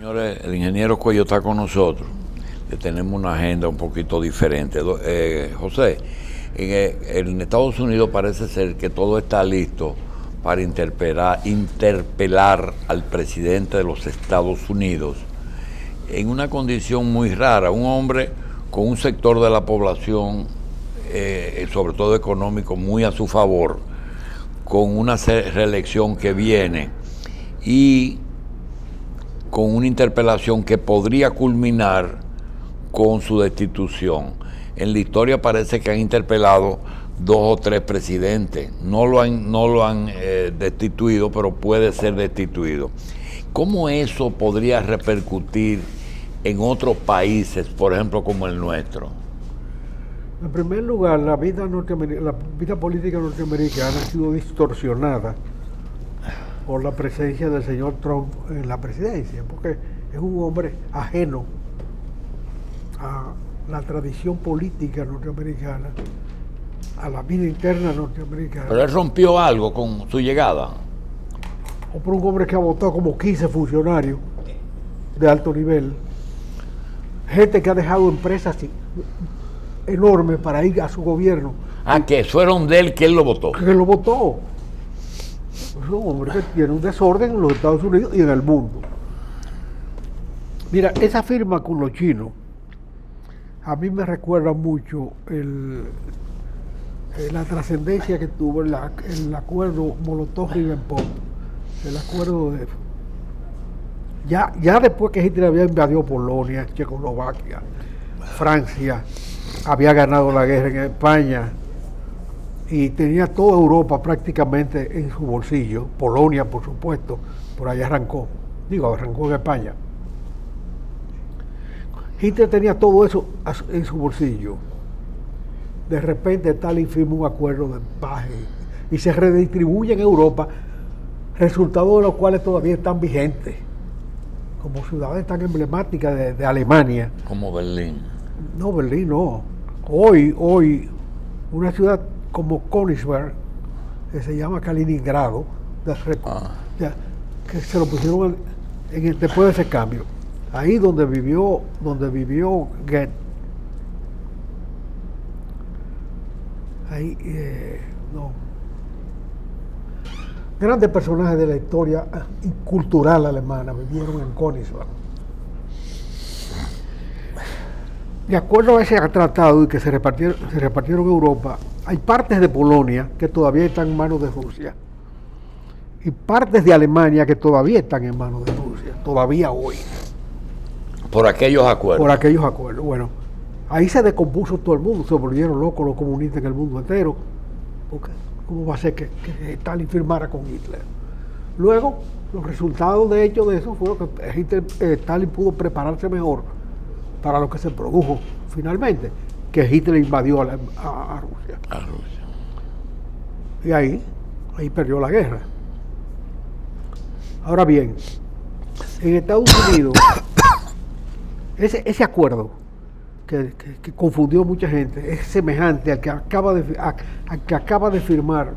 Señores, el ingeniero Cuello está con nosotros. Le tenemos una agenda un poquito diferente. José, en Estados Unidos parece ser que todo está listo para interpelar al presidente de los Estados Unidos en una condición muy rara. Un hombre con un sector de la población, sobre todo económico, muy a su favor, con una reelección que viene y con una interpelación que podría culminar con su destitución. En la historia parece que han interpelado 2 o 3 presidentes. No lo han destituido, pero puede ser destituido. ¿Cómo eso podría repercutir en otros países, por ejemplo, como el nuestro? En primer lugar, la vida política norteamericana ha sido distorsionada por la presencia del señor Trump en la presidencia, porque es un hombre ajeno a la tradición política norteamericana, a la vida interna norteamericana. Pero él rompió algo con su llegada. O por un hombre que ha votado como 15 funcionarios de alto nivel, gente que ha dejado empresas enormes para ir a su gobierno. Que fueron de él que él lo votó. Que lo votó. Es un hombre que tiene un desorden en los Estados Unidos y en el mundo. Mira, esa firma con los chinos a mí me recuerda mucho la trascendencia que tuvo el acuerdo Molotov-Ribbentrop, el acuerdo de... Ya después que Hitler había invadido Polonia, Checoslovaquia, Francia, había ganado la guerra en España y tenía toda Europa prácticamente en su bolsillo, Polonia por supuesto, por allá arrancó en España. Hitler tenía todo eso en su bolsillo. De repente Stalin firma un acuerdo de paz y se redistribuye en Europa, resultados de los cuales todavía están vigentes, como ciudades tan emblemáticas de Alemania. Como Berlín. No, Berlín no. Hoy, una ciudad como Königsberg, que se llama Kaliningrado, que se lo pusieron después de ese cambio. Ahí donde vivió Goethe. Ahí, Grandes personajes de la historia cultural alemana vivieron en Königsberg. De acuerdo a ese tratado y que se repartieron en Europa, hay partes de Polonia que todavía están en manos de Rusia y partes de Alemania que todavía están en manos de Rusia, todavía hoy. Por aquellos acuerdos. Bueno, ahí se descompuso todo el mundo, se volvieron locos los comunistas en el mundo entero, porque ¿cómo va a ser que Stalin firmara con Hitler? Luego, los resultados de hecho de eso fueron que Stalin pudo prepararse mejor para lo que se produjo finalmente, que Hitler invadió a Rusia. Y ahí perdió la guerra. Ahora bien, en Estados Unidos, ese acuerdo que confundió a mucha gente es semejante al que acaba de firmar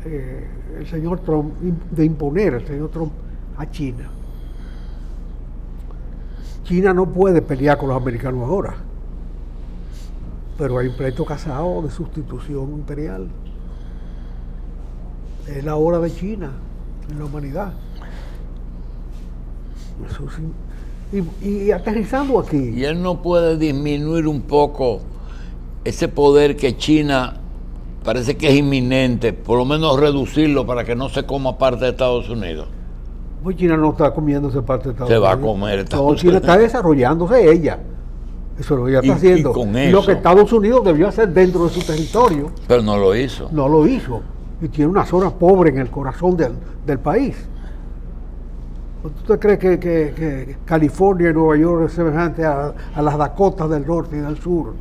el señor Trump, de imponer el señor Trump a China. China no puede pelear con los americanos ahora, pero hay un pleito casado de sustitución imperial. Es la hora de China en la humanidad. Y aterrizando aquí. Y él no puede disminuir un poco ese poder que China parece que es inminente, por lo menos reducirlo para que no se coma parte de Estados Unidos. Pues China no está comiéndose parte de Estados Unidos. Se va a comer Estados Unidos. China está desarrollándose ella. Eso es lo que ella está haciendo. Y lo que Estados Unidos debió hacer dentro de su territorio. Pero no lo hizo. No lo hizo. Y tiene una zona pobre en el corazón del país. ¿Usted cree que California y Nueva York es semejante a las Dakotas del norte y del sur?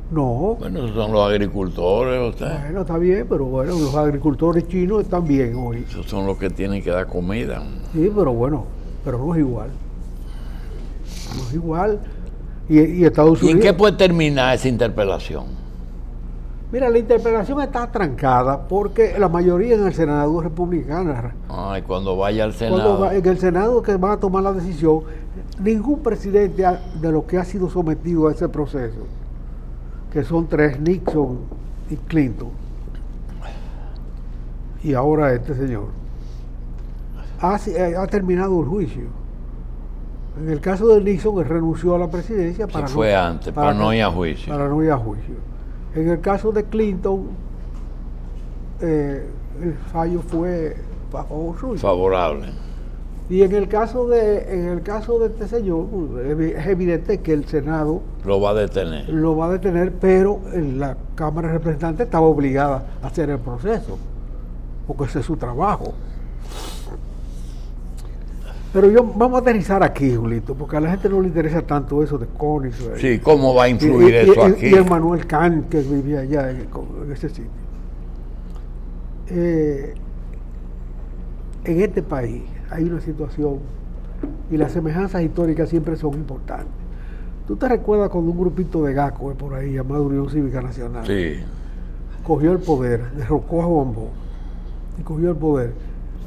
No. Bueno, esos son los agricultores, usted. Bueno, está bien, pero bueno, los agricultores chinos están bien hoy. Esos son los que tienen que dar comida. Sí, pero bueno, pero no es igual. No es igual. Y Estados Unidos... ¿Y en qué puede terminar esa interpelación? Mira, la interpelación está trancada porque la mayoría en el Senado es republicana. Ay, cuando vaya al Senado. En el Senado que van a tomar la decisión, ningún presidente de lo que ha sido sometido a ese proceso, que son tres, Nixon y Clinton, y ahora este señor, ha terminado el juicio. En el caso de Nixon, él renunció a la presidencia para no ir a juicio. Para no ir a juicio. En el caso de Clinton, el fallo fue favorable. Y en el caso de este señor, es evidente que el Senado lo va a detener, pero la Cámara de Representantes estaba obligada a hacer el proceso, porque ese es su trabajo. Pero vamos a aterrizar aquí, Julito, porque a la gente no le interesa tanto eso de Connie. Sí, ¿cómo va a influir eso aquí? Y el Manuel Kant, que vivía allá en ese sitio. En este país hay una situación, y las semejanzas históricas siempre son importantes. ¿Tú te recuerdas cuando un grupito de GACO por ahí, llamado Unión Cívica Nacional, sí, cogió el poder, derrocó a Juan Bosch, y cogió el poder,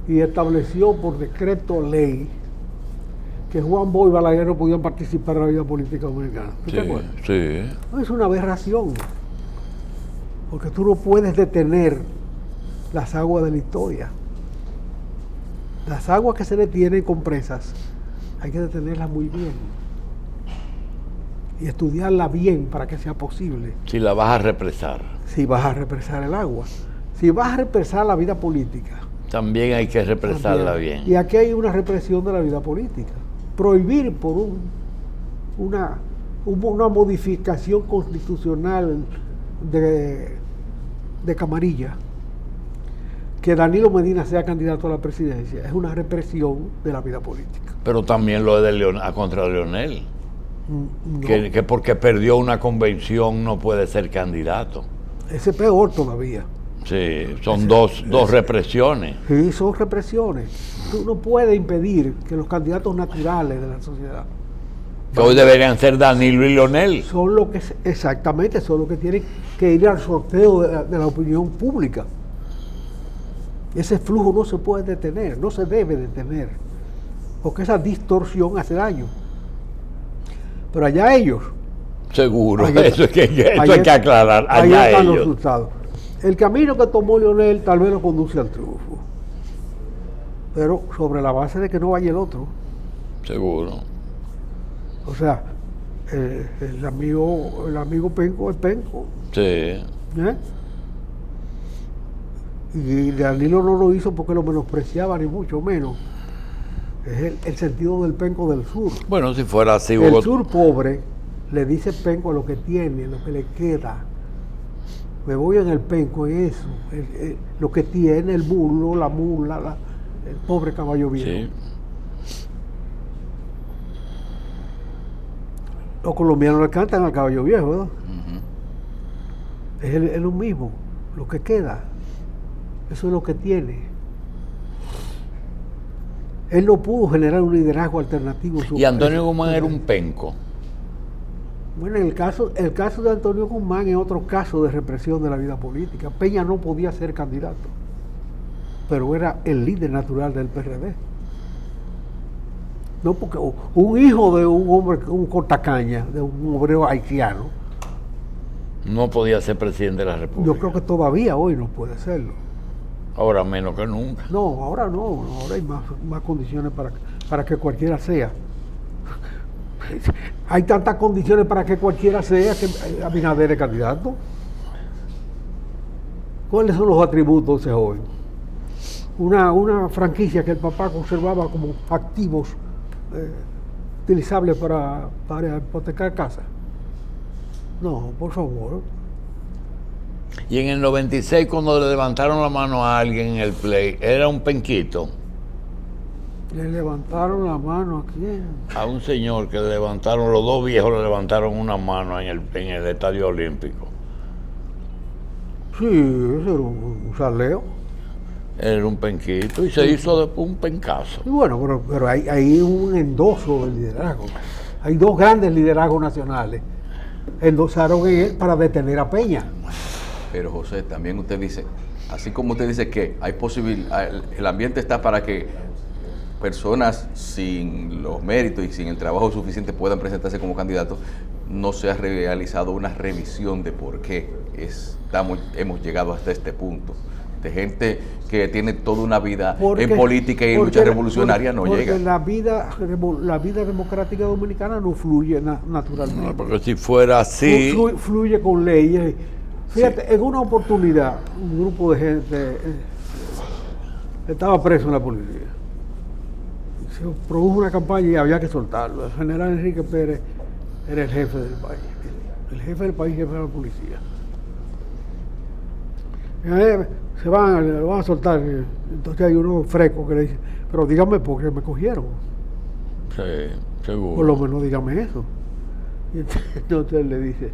y estableció por decreto ley que Juan Bosch y Balaguer no podían participar en la vida política dominicana? ¿Te acuerdas? Sí. No, es una aberración, porque tú no puedes detener las aguas de la historia. Las aguas que se detienen con presas, hay que detenerlas muy bien y estudiarla bien para que sea posible. Si la vas a represar. Si vas a represar el agua. Si vas a represar la vida política. También hay que represarla bien. Y aquí hay una represión de la vida política. Prohibir por una modificación constitucional de camarilla que Danilo Medina sea candidato a la presidencia es una represión de la vida política. Pero también lo de contra Leonel. No. Que porque perdió una convención no puede ser candidato. Ese es peor todavía. Sí, son dos represiones. Sí, son represiones. Tú no puedes impedir que los candidatos naturales de la sociedad, que hoy deberían ser Danilo y Leonel, son lo que exactamente son los que tienen que ir al sorteo de la opinión pública. Ese flujo no se puede detener, no se debe detener, porque esa distorsión hace daño. Pero allá ellos. Seguro, eso hay que aclarar. Allá están los resultados. El camino que tomó Leonel tal vez lo conduce al triunfo, pero sobre la base de que no vaya el otro. Seguro. O sea, el amigo Penco es Penco. Sí. Y Danilo no lo hizo porque lo menospreciaba, ni mucho menos. Es el sentido del Penco del sur. Bueno, si fuera así... El sur pobre le dice Penco a lo que tiene, lo que le queda. Me voy en el Penco, en eso. Lo que tiene, el mulo, la mula, el pobre caballo viejo. Sí. Los colombianos le cantan al caballo viejo, ¿verdad? Uh-huh. Es lo mismo, lo que queda. Eso es lo que tiene. Él no pudo generar un liderazgo alternativo. Y Antonio Guzmán era un penco. Bueno, el caso de Antonio Guzmán es otro caso de represión de la vida política. Peña no podía ser candidato, pero era el líder natural del PRD. No, porque un hijo de un hombre, un cortacaña, de un obrero haitiano, no podía ser presidente de la República. Yo creo que todavía hoy no puede serlo. Ahora menos que nunca. No, ahora no. Ahora hay más condiciones para que cualquiera sea. Hay tantas condiciones para que cualquiera sea que Abinader es candidato. ¿Cuáles son los atributos de ese joven? Una franquicia que el papá conservaba como activos utilizables para hipotecar casa. No, por favor. Y en el 96, cuando le levantaron la mano a alguien en el play, ¿era un penquito? ¿Le levantaron la mano a quién? A un señor que le levantaron, los dos viejos le levantaron una mano en el Estadio Olímpico. Sí, ese era un saleo. Era un penquito y se hizo después un pencazo. Y bueno, pero hay un endoso del liderazgo. Hay dos grandes liderazgos nacionales. Endosaron en él para detener a Peña. Pero José, también usted dice, así como usted dice que hay el ambiente está para que personas sin los méritos y sin el trabajo suficiente puedan presentarse como candidatos, no se ha realizado una revisión de por qué hemos llegado hasta este punto. De gente que tiene toda una vida en política y en lucha revolucionaria no llega. Porque la vida democrática dominicana no fluye naturalmente. No, porque si fuera así... Fluye con leyes. Fíjate, sí. En una oportunidad, un grupo de gente estaba preso en la policía. Se produjo una campaña y había que soltarlo. El general Enrique Pérez era el jefe del país. El jefe del país, jefe de la policía. Lo van a soltar. Entonces hay uno fresco que le dice, pero dígame por qué me cogieron. Sí, seguro. Por lo menos dígame eso. Y entonces le dice,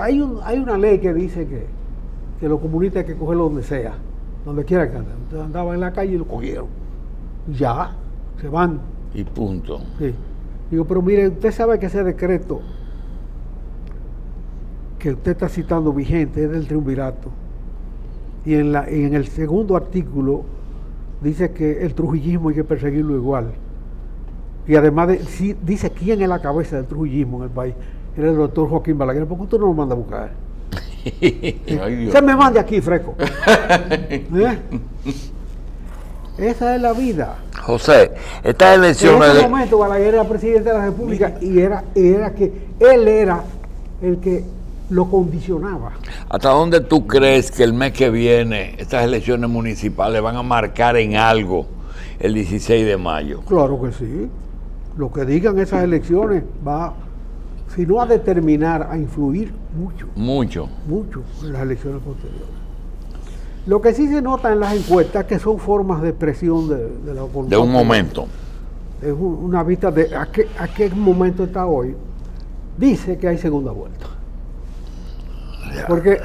hay una ley que dice que los comunistas hay que cogerlo donde sea, donde quiera que anden. Entonces andaban en la calle y lo cogieron. Ya, se van. Y punto. Sí. Digo, pero mire, usted sabe que ese decreto que usted está citando vigente es del triunvirato. Y en el segundo artículo dice que el trujillismo hay que perseguirlo igual. Y además dice quién es la cabeza del trujillismo en el país. Era el doctor Joaquín Balaguer. ¿Por qué usted no lo manda a buscar? Se me mande aquí, fresco. Esa es la vida. José, estas elecciones... En ese momento Balaguer era presidente de la República y era que él era el que lo condicionaba. ¿Hasta dónde tú crees que el mes que viene estas elecciones municipales van a marcar en algo el 16 de mayo? Claro que sí. Lo que digan esas elecciones va, si no a determinar, a influir mucho en las elecciones posteriores. Lo que sí se nota en las encuestas que son formas de expresión de la voluntad. De un momento. Es una vista de a qué momento está hoy. Dice que hay segunda vuelta. Porque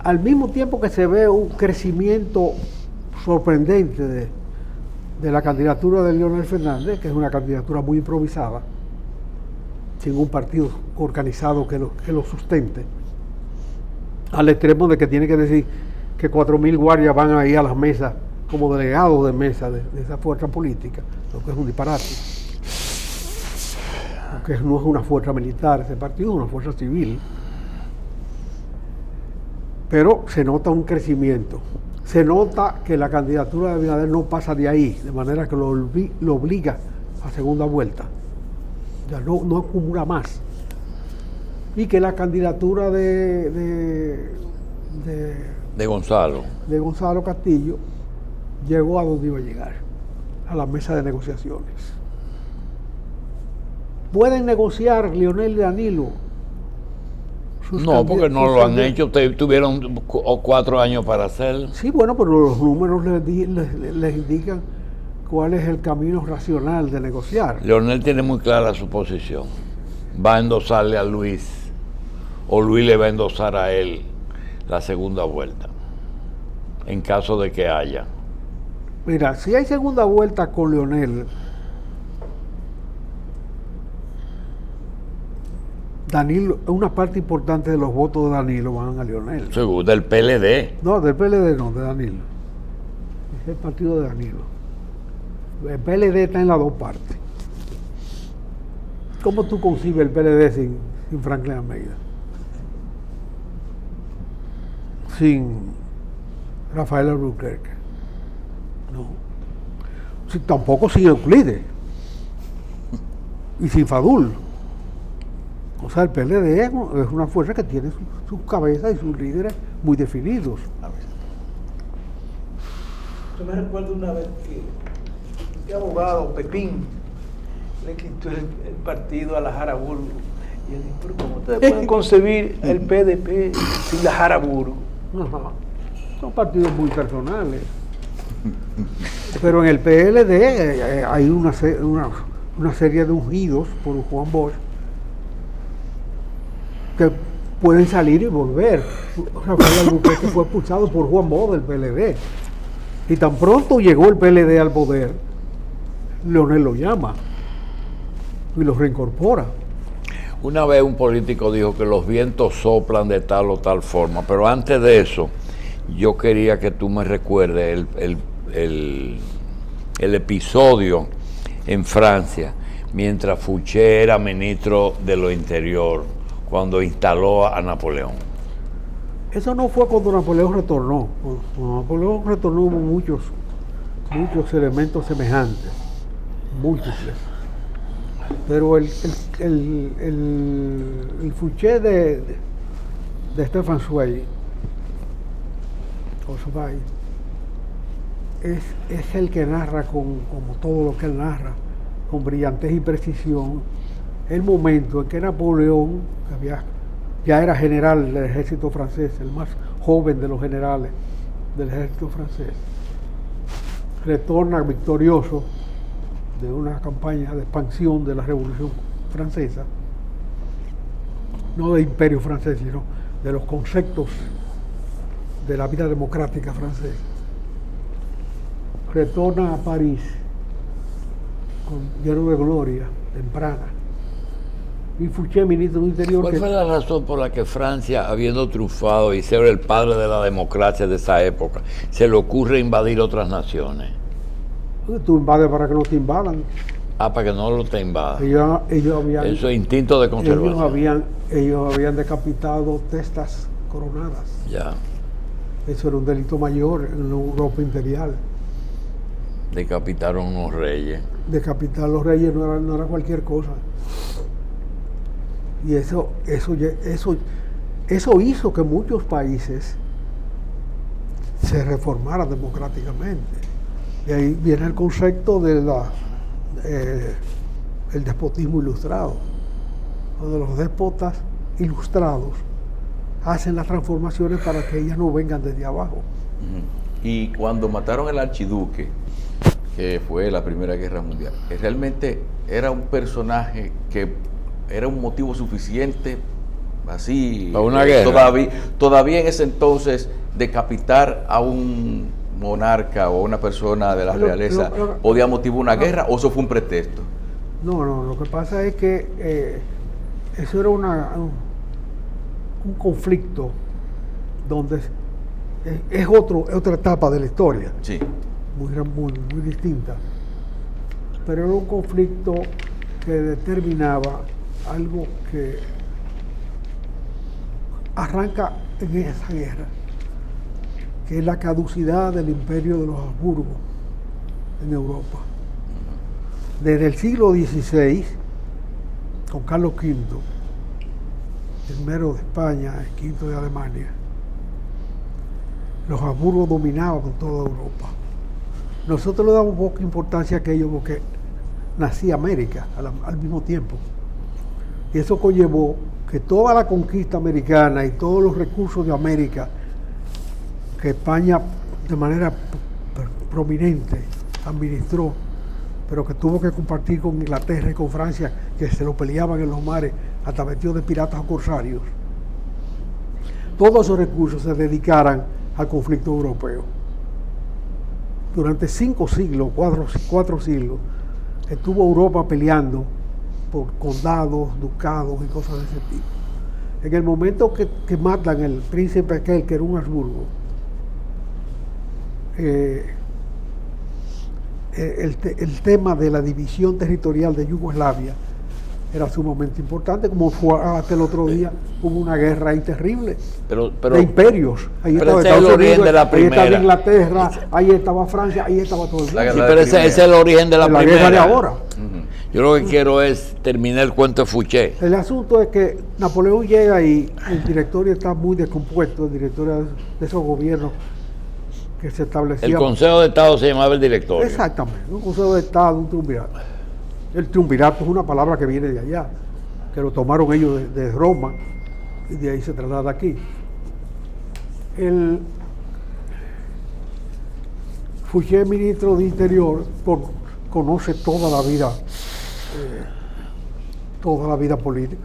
al mismo tiempo que se ve un crecimiento sorprendente de la candidatura de Leonel Fernández, que es una candidatura muy improvisada, sin un partido organizado que lo sustente, al extremo de que tiene que decir que 4.000 guardias van a ir a las mesas como delegados de mesa de esa fuerza política, lo que es un disparate. Porque no es una fuerza militar, ese partido es una fuerza civil. Pero se nota un crecimiento. Se nota que la candidatura de Abinader no pasa de ahí, de manera que lo obliga a segunda vuelta. Ya no acumula más. Y que la candidatura de Gonzalo Castillo llegó a donde iba a llegar, a la mesa de negociaciones. ¿Pueden negociar Leonel y Danilo? No, porque no lo han hecho. Ustedes tuvieron 4 años para hacerlo. Sí, bueno, pero los números les indican cuál es el camino racional de negociar. Leonel tiene muy clara su posición. Va a endosarle a Luis, o Luis le va a endosar a él la segunda vuelta, en caso de que haya. Mira, si hay segunda vuelta con Leonel, Danilo, una parte importante de los votos de Danilo van a Leonel. Seguro, del PLD. No, del PLD no, de Danilo. Es el partido de Danilo. El PLD está en las dos partes. ¿Cómo tú concibes el PLD sin Franklin Almeida? Sin Rafael Albuquerque. No. Tampoco sin Euclides. Y sin Fadul. O sea, el PLD es una fuerza que tiene sus cabezas y sus líderes muy definidos. Yo me recuerdo una vez que abogado Pepín le quitó el partido a la Jaraburgo. Y él dijo, pero ¿cómo ustedes pueden concebir el PDP sin la Jaraburgo? Ajá. Son partidos muy personales. Pero en el PLD hay una serie de ungidos por Juan Bosch que pueden salir y volver. Rafael Albuquerque fue expulsado por Juan Bosch del PLD. Y tan pronto llegó el PLD al poder, Leonel lo llama y lo reincorpora. Una vez un político dijo que los vientos soplan de tal o tal forma, pero antes de eso, yo quería que tú me recuerdes el episodio en Francia, mientras Fouché era ministro de lo Interior, cuando instaló a Napoleón. Eso no fue cuando Napoleón retornó. Cuando Napoleón retornó hubo muchos elementos semejantes, múltiples. Pero el Fouché de Stefan Zweig, es el que narra como todo lo que él narra, con brillantez y precisión, el momento en que Napoleón, que ya era general del ejército francés, el más joven de los generales del ejército francés, retorna victorioso de una campaña de expansión de la Revolución Francesa, no del imperio francés, sino de los conceptos de la vida democrática francesa. Retorna a París lleno de gloria temprana. Y Fouché, ministro del Interior... ¿Cuál fue la razón por la que Francia, habiendo triunfado y ser el padre de la democracia de esa época, se le ocurre invadir otras naciones? Tú invades para que no te invadan. Ah, para que no te invadan. Ellos habían... Eso es instinto de conservación. Ellos habían decapitado testas coronadas. Ya. Eso era un delito mayor en la Europa imperial. Decapitaron unos reyes. Decapitar a los reyes no era cualquier cosa. Y eso hizo que muchos países se reformaran democráticamente. Y ahí viene el concepto de el despotismo ilustrado, donde los déspotas ilustrados hacen las transformaciones para que ellas no vengan desde abajo. Y cuando mataron al archiduque, que fue la Primera Guerra Mundial, realmente era un personaje que era un motivo suficiente, así, para una guerra. Todavía en ese entonces, decapitar a un monarca o una persona de la realeza podía motivar una guerra, o eso fue un pretexto. No, lo que pasa es que eso era un conflicto donde es otra etapa de la historia. Sí. Muy distinta, pero era un conflicto que determinaba algo que arranca en esa guerra, que es la caducidad del imperio de los Habsburgo en Europa. Desde el siglo XVI, con Carlos V, primero de España, el quinto de Alemania, los Habsburgo dominaban toda Europa. Nosotros le damos poca importancia a aquello porque nacía América al mismo tiempo. Y eso conllevó que toda la conquista americana y todos los recursos de América que España de manera prominente administró, pero que tuvo que compartir con Inglaterra y con Francia, que se lo peleaban en los mares hasta metidos de piratas o corsarios, todos esos recursos se dedicaran al conflicto europeo. Durante 5 siglos, 4 siglos, estuvo Europa peleando por condados, ducados y cosas de ese tipo. En el momento que matan el príncipe aquel, que era un Habsburgo, el tema de la división territorial de Yugoslavia era sumamente importante, como fue hasta el otro día, hubo una guerra ahí terrible de imperios. Ahí estaba Estados Unidos, ahí estaba Inglaterra, ahí estaba Francia, ahí estaba todo el mundo. Sí, pero ese es el origen de la primera. Guerra de ahora. Yo lo que quiero es terminar el cuento de Fouché. El asunto es que Napoleón llega y el directorio está muy descompuesto, el directorio de esos gobiernos que se establecían. El Consejo de Estado se llamaba el directorio. Exactamente, un Consejo de Estado, un triunvirato. El triunvirato es una palabra que viene de allá, que lo tomaron ellos de Roma y de ahí se traslada aquí. El Fouché, ministro de Interior, conoce toda la vida política.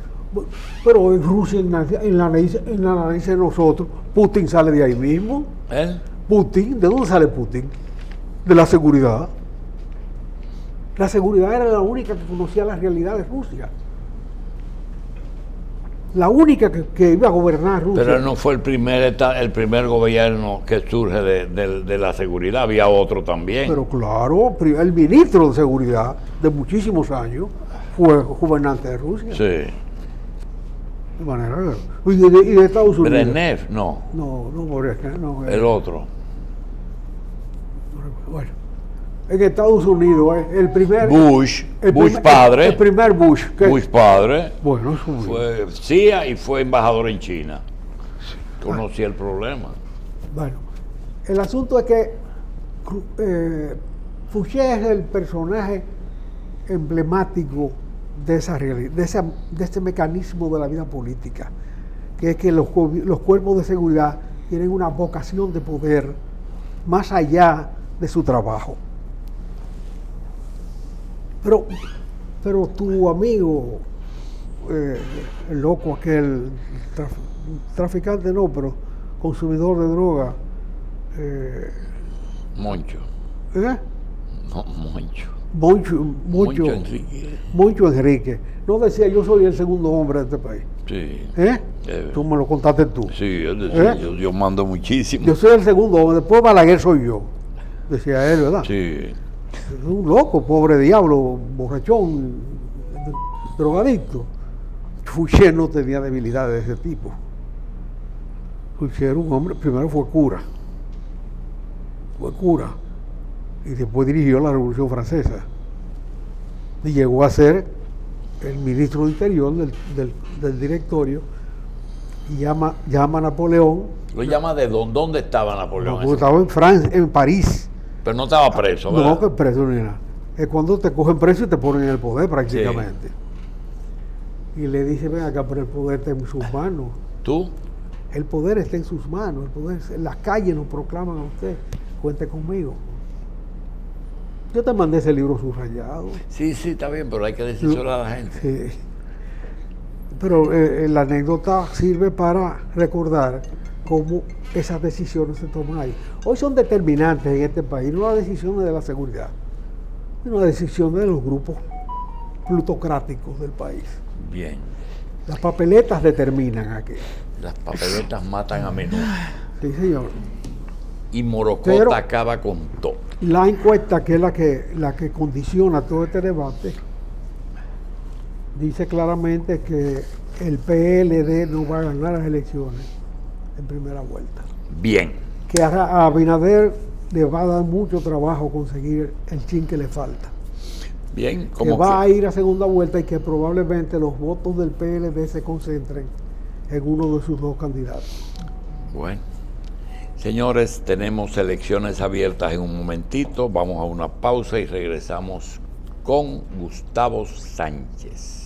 Pero en Rusia, en la nariz de nosotros, Putin sale de ahí mismo. Putin, ¿de dónde sale Putin? De la seguridad. La seguridad era la única que conocía la realidad de Rusia. la única que iba a gobernar Rusia. Pero no fue el primer gobierno que surge de la seguridad, había otro también. Pero claro, el ministro de Seguridad de muchísimos años fue gobernante de Rusia. Sí. De manera y de Estados Unidos. Brezhnev, no, No, Brezhnev, no. el otro. Bueno, en Estados Unidos, el primer. Bush El padre. primer Bush. Bush padre Bueno, eso muy bien. fue CIA y fue embajador en China. Conocía el problema. Bueno, el asunto es que Fouché es el personaje emblemático de esa realidad, de ese mecanismo de la vida política, que es que los cuerpos de seguridad tienen una vocación de poder más allá de su trabajo. Pero tu amigo, el loco aquel, traficante no, pero consumidor de droga, Moncho. ¿eh? No, Moncho. Moncho Enrique. Moncho Enrique. No decía, yo soy el segundo hombre de este país. Sí. Tú me lo contaste tú. Sí, él decía, ¿Eh? yo mando muchísimo. Yo soy el segundo hombre, después Balaguer soy yo. Decía él, ¿verdad? Sí. Es un loco, pobre diablo, borrachón, drogadicto. Fouché no tenía debilidades de ese tipo. Fouché era un hombre, primero fue cura. Y después dirigió la Revolución Francesa. Y llegó a ser el ministro de Interior del directorio. Y llama a Napoleón. Lo llama de dónde estaba Napoleón. Porque estaba en Francia, en París. Pero no estaba preso, ¿verdad? No, que preso ni nada. Es cuando te cogen preso y te ponen en el poder prácticamente. Y le dice, ven acá, pero el poder está en sus manos. ¿Tú? El poder está en sus manos. El poder, en las calles nos proclaman a usted. Cuente conmigo. Yo te mandé ese libro subrayado. Sí, está bien, pero hay que decírselo a la gente. Sí. Pero la anécdota sirve para recordar cómo esas decisiones se toman ahí. Hoy son determinantes en este país, no las decisiones de la seguridad, sino las decisiones de los grupos plutocráticos del país. Bien. Las papeletas determinan aquí. Las papeletas matan a menudo. Sí, señor. Y Morocota Pero acaba con todo. la encuesta, que es la que condiciona todo este debate, dice claramente que el PLD no va a ganar las elecciones en primera vuelta. Bien. Que a Abinader le va a dar mucho trabajo conseguir el chin que le falta. Bien, Que como va a ir a segunda vuelta y que probablemente los votos del PLD se concentren en uno de sus dos candidatos. Bueno. Señores, tenemos elecciones abiertas en un momentito. Vamos a una pausa y regresamos con Gustavo Sánchez.